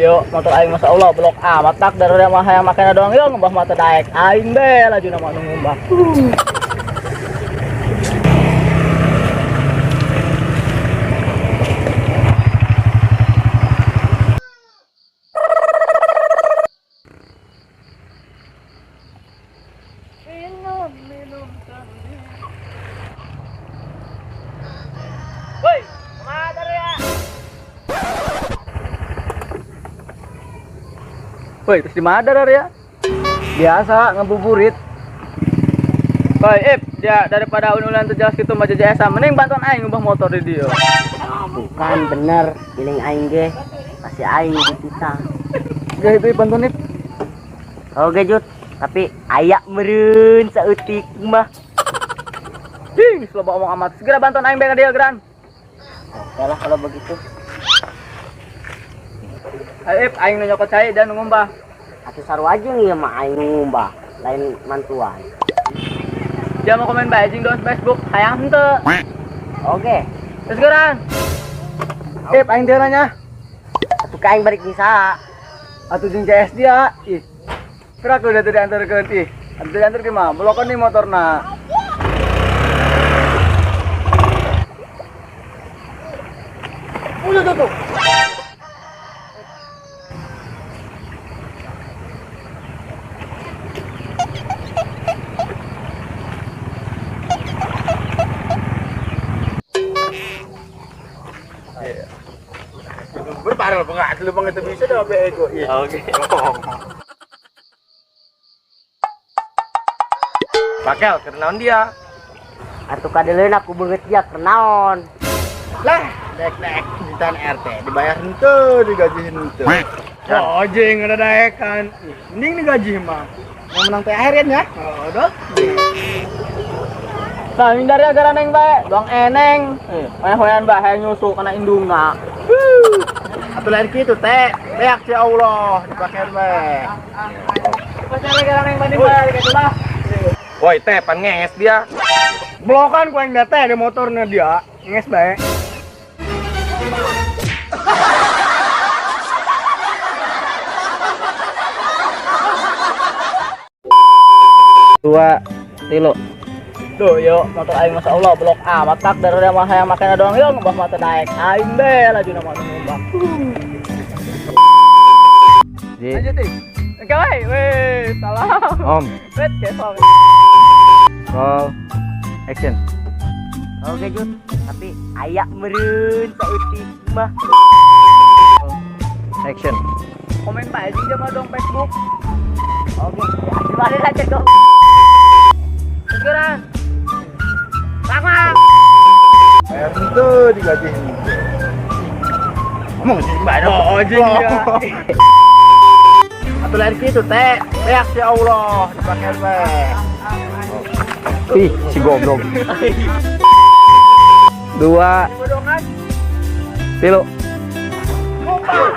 yuk motor aing masya Allah blok amat tak dari mah hayang makanya doang yuk ngembah mata daek aing be laju nama ngumbah. Minum sendiri. Woi, madar ya. Woi, terus di madar ya? Biasa ngebuburit. Woi, dia daripada unulan terjelas gitu mah jasa mending bantuan aing ngubah motor di dia. Bukan bener, piling aing ge. Kasih aing di kita. Gak itu bantuan ip. Oke Jut, tapi ayak meren sautik mah. Ding, sloba omong amat. Segera bantuan aing bae ka dia geran. Oke lah kalau begitu. Ayo, aing nyokot cai dan ngumbah. Atuh saru aja nih mah aing ngumbah, lain mantuan. Dia mau komen bae jeung di Facebook, hayang henteu. Oke, Terus geran. Aing teh nanya. atuh ka aing balik bisa. Atuh jeung CS dia. Ih. Gerak udah tadi antarkeun ih. Atuh diantar ke mah, blokan nih motorna. Udah tuh. Berparah enggak lu banget bisa dah bego. Oke. Pakel kenaon dia. Atuh kadeleun aku beungeut ya kenaon. Lah, dek ditan RT dibayar henteu, digaji henteu. Oh, jeng ada daekan. Mending digaji mah. Yang menang teh akhirnya ya. Oh, dot. Nah, hindari agar neng bae, doang eneng. Hoyan bae hayang nyusu kana indungna. Atuh lain kitu teh, beak si Allah dipakai bae. Pacar agar neng banding bae gitu lah. Woi teh pan nges dia. Blokan ku yang teh di motornya dia. Nges bae. Dua, tilo. Duh, yuk motor aing masya Allah blok amat tak dari mah hayang makanya doang yuk ngembah mata daek aing be laju nama ngumbah. Lanjut nih. Oke, weh, salam. Om, Wait, kesal. roll, action. Oke Jut, tapi ayak meren sautik mah. Action. Komen bae jeung dia mah dong Facebook. Oke, gimana aja dong. Segera. Sama. Bayar henteu, digaji henteu. Ngomong sih bae dong. Oh, jeung dia. Atuh lain kitu teh, beak si Allah dipakai bae. Ih, si goblok. Dua, Bodongan. tilo. Kompak.